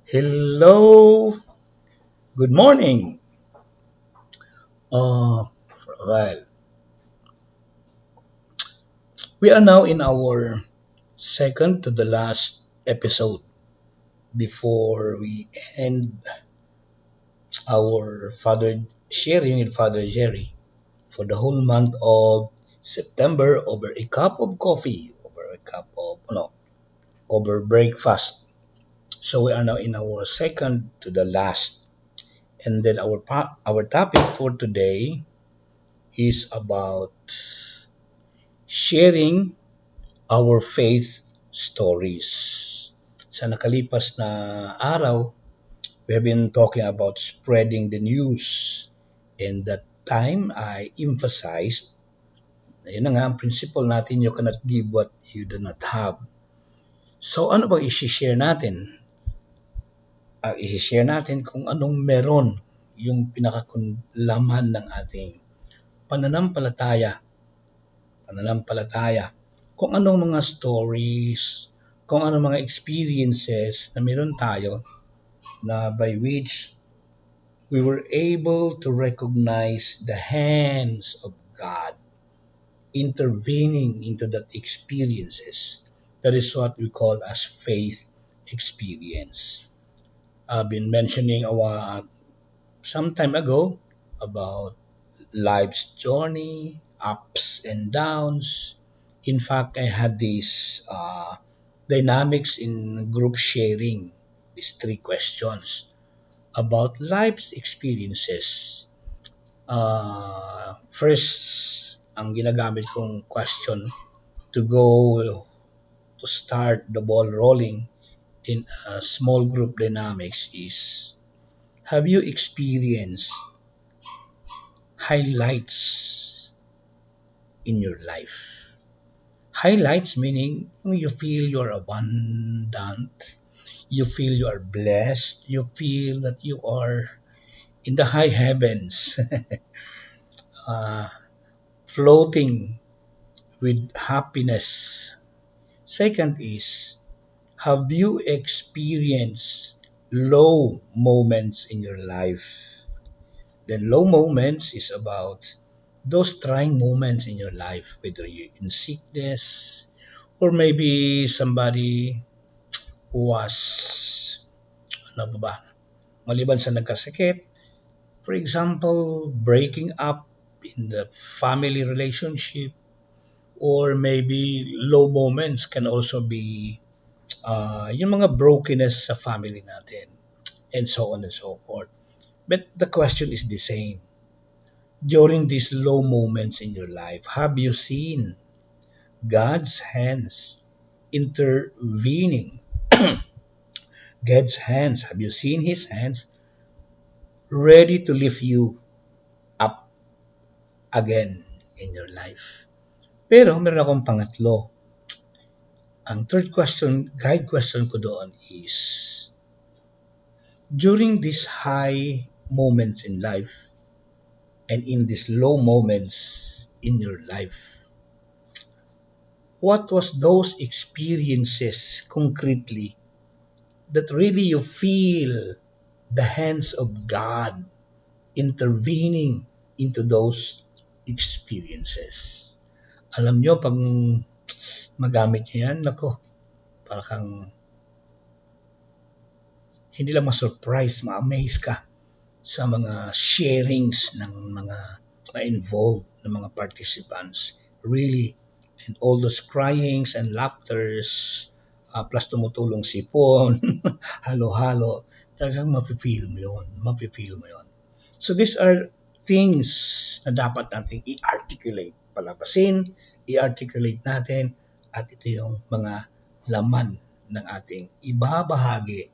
Hello, good morning. Well, we are now in our second to the last episode before we end our Father sharing with Father Jerry for the whole month of September over a cup of coffee, over a cup of no, over breakfast. So we are now in our second to the last, and then our topic for today is about sharing our faith stories. Sa nakalipas na araw, we have been talking about spreading the news. And that time, I emphasized, yun na nga, ang principle natin, you cannot give what you do not have. So ano ba isi-share natin? Isi-share natin kung anong meron yung pinakalaman ng ating pananampalataya pananampalataya. Kung anong mga stories, kung anong mga experiences na meron tayo na by which we were able to recognize the hands of God intervening into that experiences. That is what we call as faith experience. I've been mentioning some time ago about life's journey, ups and downs. In fact, I had these dynamics in group sharing, these three questions about life's experiences. First, ang ginagamit kong question to go to start the ball rolling in a small group dynamics is, have you experienced highlights in your life? Highlights meaning you feel you're abundant, you feel you are blessed, you feel that you are in the high heavens, uh, floating with happiness. Second is, have you experienced low moments in your life? Then low moments is about those trying moments in your life, whether you're in sickness or maybe somebody who was, ano ba ba, maliban sa nagkasakit, for example, breaking up in the family relationship, or maybe low moments can also be yung mga brokenness sa family natin, and so on and so forth. But the question is the same. During these low moments in your life, have you seen God's hands intervening? God's hands, have you seen His hands ready to lift you up again in your life? Pero meron akong pangatlo. Ang third question, guide question ko doon is, during these high moments in life and in these low moments in your life, what was those experiences concretely that really you feel the hands of God intervening into those experiences? Alam nyo, pag magamit nyo yan, nako, parang hindi lang ma-surprise, ma-amaze ka sa mga sharings ng mga involved ng mga participants. Really, and all those cryings and laughters, plus tumutulong sipon, halo-halo, talagang mafe-feel mo yun. Mafe-feel mo yun. So these are things na dapat nating i-articulate, palabasin, i-articulate natin, at ito yung mga laman ng ating ibabahagi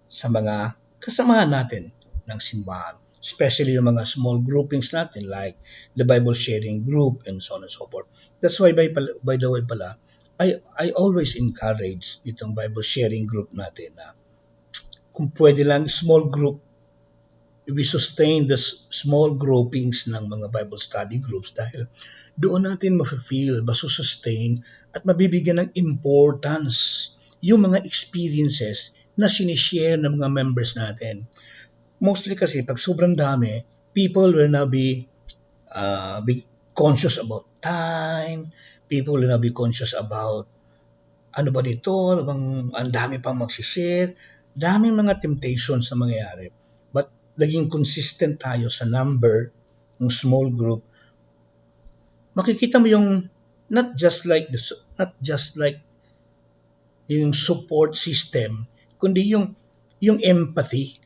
sa mga kasamahan natin ng simbahan. Especially yung mga small groupings natin like the Bible sharing group and so on and so forth. That's why by the way pala, I always encourage itong Bible sharing group natin na kung pwede lang small group, we sustain the small groupings ng mga Bible study groups dahil doon natin mafe-feel, masusustain at mabibigyan ng importance yung mga experiences na sinishare ng mga members natin. Mostly kasi pag sobrang dami, people will now be conscious about time, people will now be conscious about ano ba dito, ano bang, ang dami pang magsishare, daming mga temptations na mangyayari. But naging consistent tayo sa number ng small group, makikita mo yung not just like yung support system, kundi yung empathy,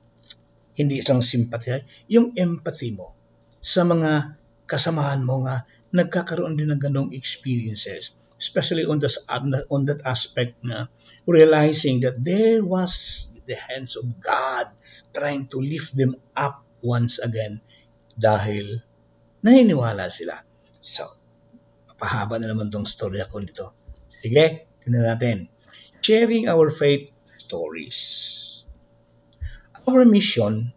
hindi lang sympathy, yung empathy mo sa mga kasamahan mo nga nagkakaroon din ng ganong experiences, especially on that aspect na realizing that there was the hands of God trying to lift them up once again dahil naniniwala sila. So, pahaba na naman tong story ako dito. Sige, tingnan natin. Sharing our faith stories. Our mission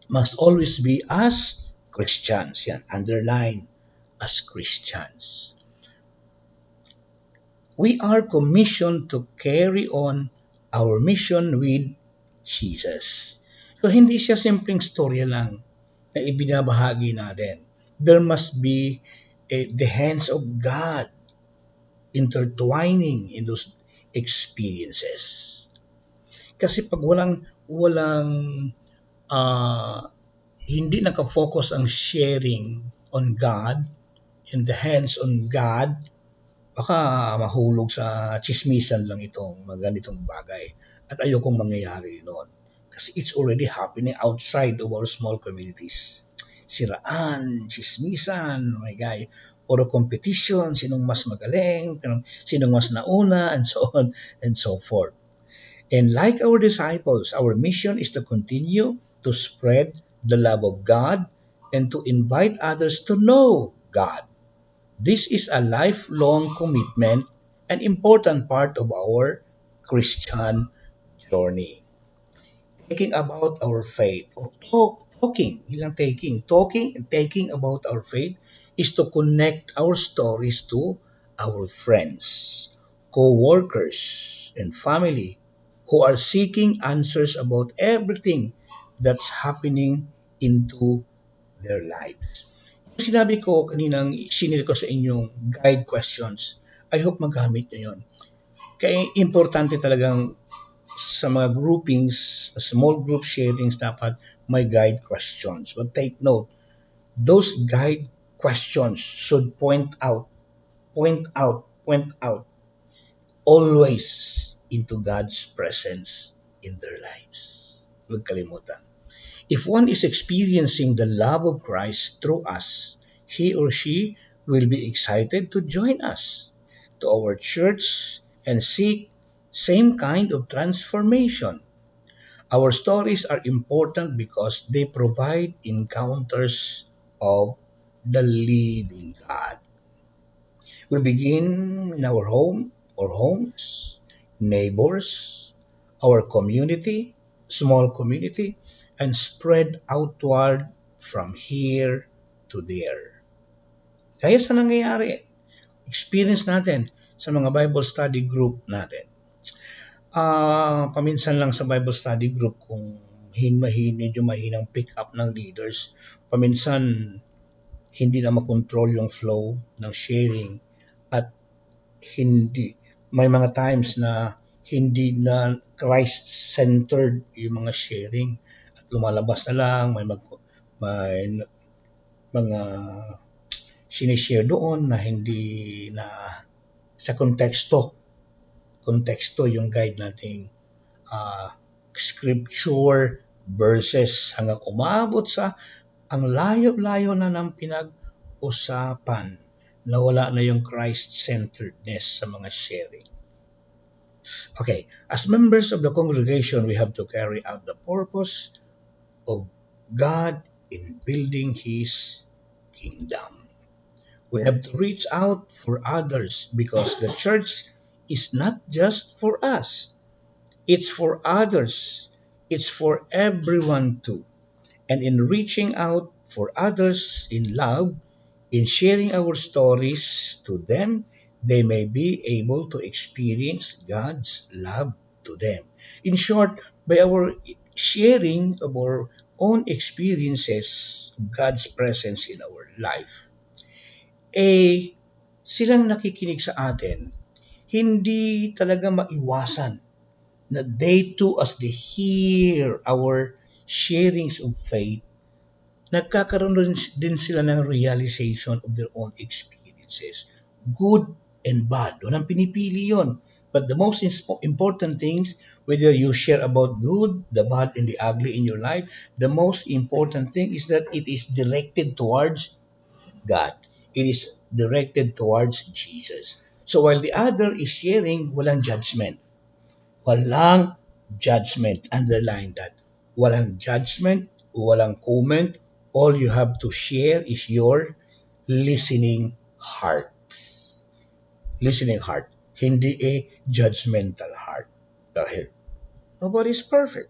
must always be as Christians. Yan, underline, as Christians. We are commissioned to carry on our mission with Jesus. So hindi siya simpleng storya lang na ibinabahagi natin. There must be the hands of God intertwining in those experiences. Kasi pag walang uh, hindi nakafocus ang sharing on God, in the hands on God, baka mahulog sa chismisan lang itong mga ganitong bagay. At ayokong mangyayari noon. Kasi it's already happening outside of our small communities. Siraan, chismisan, my guy, puro competition, sinong mas magaling, sinong mas nauna, and so on and so forth. And like our disciples, our mission is to continue to spread the love of God and to invite others to know God. This is a lifelong commitment, an important part of our Christian journey. Taking about our faith, or talking, ilang talking and taking about our faith is to connect our stories to our friends, co-workers, and family who are seeking answers about everything that's happening into their lives. Yung sinabi ko kaninang sinil ko sa inyong guide questions, I hope magamit nyo yun. Kaya importante talagang sa mga groupings, small group sharings, dapat may guide questions. But take note, those guide questions should point out always into God's presence in their lives. Huwag kalimutan. If one is experiencing the love of Christ through us, he or she will be excited to join us to our church and seek same kind of transformation. Our stories are important because they provide encounters of the living God. We begin in our home or homes, neighbors, our community, small community, and spread outward from here to there. Kaya sa nangyayari, experience natin sa mga Bible study group natin. Paminsan lang sa Bible study group kung medyo mahinang pick up ng leaders. Paminsan hindi na makontrol yung flow ng sharing at hindi may mga times na hindi na Christ-centered yung mga sharing at lumalabas na lang may mga sinishare doon na hindi na sa konteksto yung guide nating uh, scripture verses hanggang umabot sa ang layo-layo na ng pinag-usapan na wala na yung Christ-centeredness sa mga sharing. Okay, as members of the congregation, we have to carry out the purpose of God in building His kingdom. We have to reach out for others because the church is not just for us, it's for others, it's for everyone too. And in reaching out for others in love, in sharing our stories to them, they may be able to experience God's love to them. In short, by our sharing of our own experiences of God's presence in our life, silang nakikinig sa atin, hindi talaga maiwasan na they too, as they hear our sharings of faith, nagkakaroon din sila ng realization of their own experiences. Good and bad. Walang pinipili yon. But the most important things, whether you share about good, the bad, and the ugly in your life, the most important thing is that it is directed towards God. It is directed towards Jesus. So while the other is sharing, walang judgment. Walang judgment. Underline that. Walang judgment, walang comment. All you have to share is your listening heart. Listening heart. Hindi judgmental heart. Dahil nobody is perfect.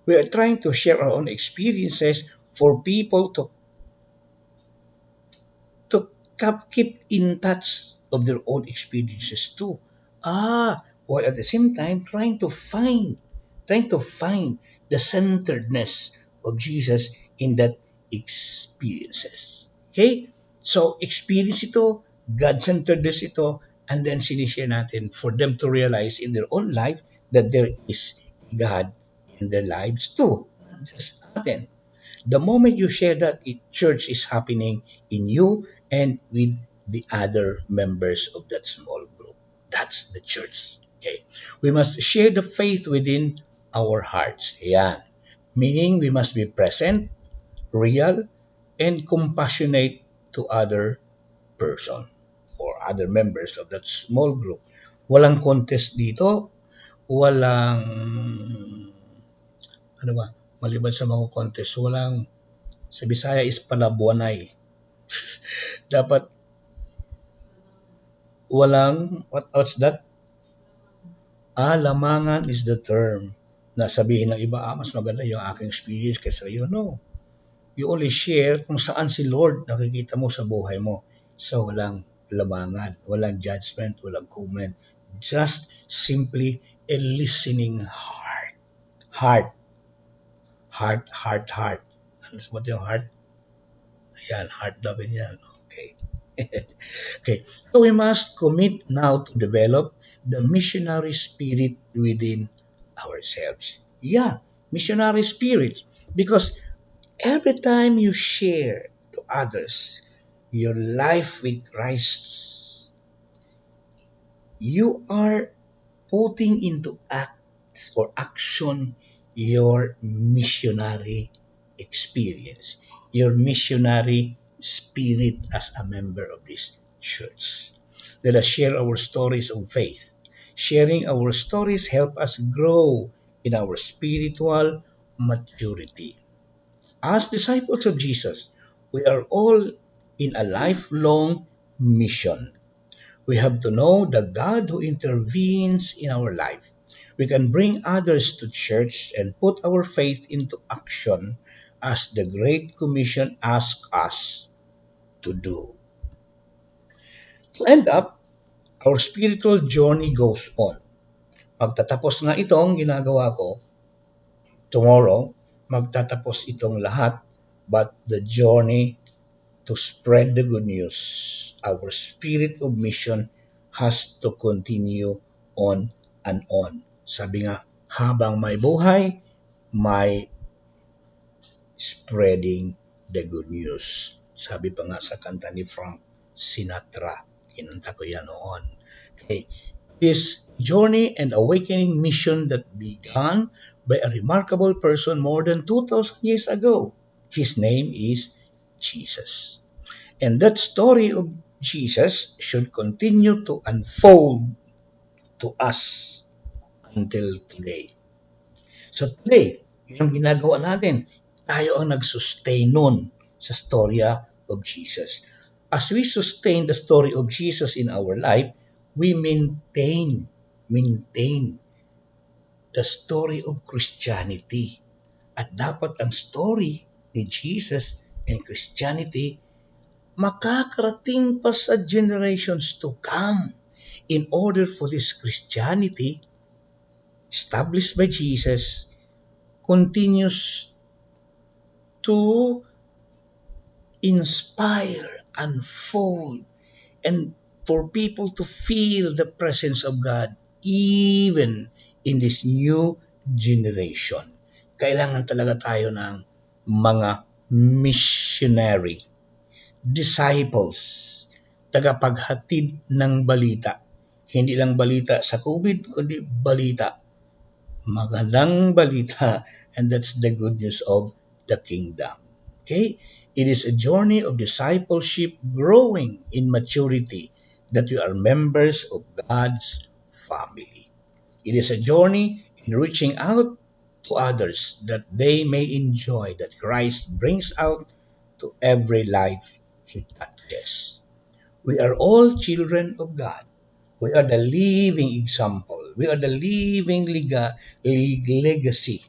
We are trying to share our own experiences for people to keep in touch of their own experiences too. While at the same time trying to find the centeredness of Jesus in that experiences. Okay? So, experience ito, God-centeredness ito, and then sinishare natin for them to realize in their own life that there is God in their lives too. Not just natin. The moment you share that, church is happening in you and with the other members of that small group. That's the church. Okay. We must share the faith within our hearts. Yan. Meaning we must be present, real, and compassionate to other person or other members of that small group. Walang contest dito, walang ano ba, maliban sa mga contest, walang sa Bisaya is palabuanay. Dapat walang, what's that? Lamangan is the term. Na sabihin ng iba, mas maganda yung aking experience kaysa yun. No. You only share kung saan si Lord nakikita mo sa buhay mo. So, walang lamangan, walang judgment, walang comment. Just simply a listening heart. Heart. Heart, heart, heart. Ano ba yung heart? Ayan, heart daw yan. Okay. Okay, so we must commit now to develop the missionary spirit within ourselves. Yeah, missionary spirit. Because every time you share to others your life with Christ, you are putting into acts or action your missionary experience, your missionary spirit as a member of this church. Let us share our stories of faith. Sharing our stories help us grow in our spiritual maturity. As disciples of Jesus, we are all in a lifelong mission. We have to know the God who intervenes in our life. We can bring others to church and put our faith into action as the Great Commission asks us to do. To end up, our spiritual journey goes on. Magtatapos nga itong ginagawa ko, tomorrow, magtatapos itong lahat, but the journey to spread the good news, our spirit of mission has to continue on and on. Sabi nga, habang may buhay, may spreading the good news. Sabi pa nga sa kanta ni Frank Sinatra, kinanta ko yan noon. Okay. This journey and awakening mission that began by a remarkable person more than 2,000 years ago. His name is Jesus. And that story of Jesus should continue to unfold to us until today. So today, yun ang ginagawa natin. Tayo ang nag-sustain nun sa storya of Jesus. As we sustain the story of Jesus in our life, we maintain the story of Christianity. At dapat ang story ni Jesus and Christianity makakarating pa sa generations to come in order for this Christianity established by Jesus, continues to inspire, unfold, and for people to feel the presence of God even in this new generation. Kailangan talaga tayo ng mga missionary, disciples, tagapaghatid ng balita. Hindi lang balita sa COVID, kundi balita, magandang balita, and that's the good news of the kingdom. Okay? It is a journey of discipleship growing in maturity that we are members of God's family. It is a journey in reaching out to others that they may enjoy that Christ brings out to every life he touches. We are all children of God. We are the living example. We are the living legacy.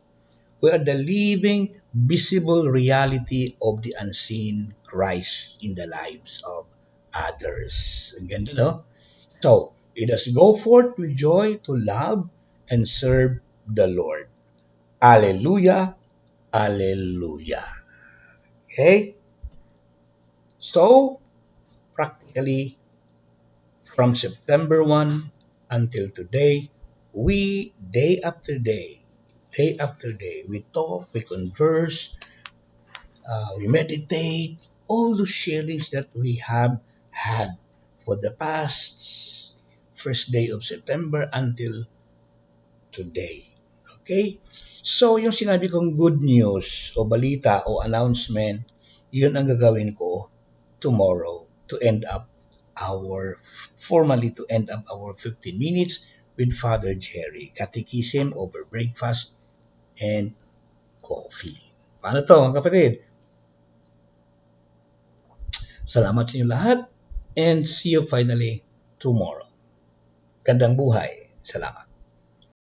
We are the living visible reality of the unseen Christ in the lives of others. Ang ganda, no? So, let us go forth with joy to love and serve the Lord. Alleluia, alleluia. Okay? So, practically, from September 1 until today, we, day after day, we talk, we converse, we meditate, all the sharings that we have had for the past first day of September until today. Okay? So, yung sinabi kong good news o balita o announcement, yun ang gagawin ko tomorrow to end up formally to end up our 15 minutes with Father Jerry. Catechism over breakfast and coffee. Paano to, mga kapatid? Salamat sa inyo lahat and see you finally tomorrow. Gandang buhay. Salamat.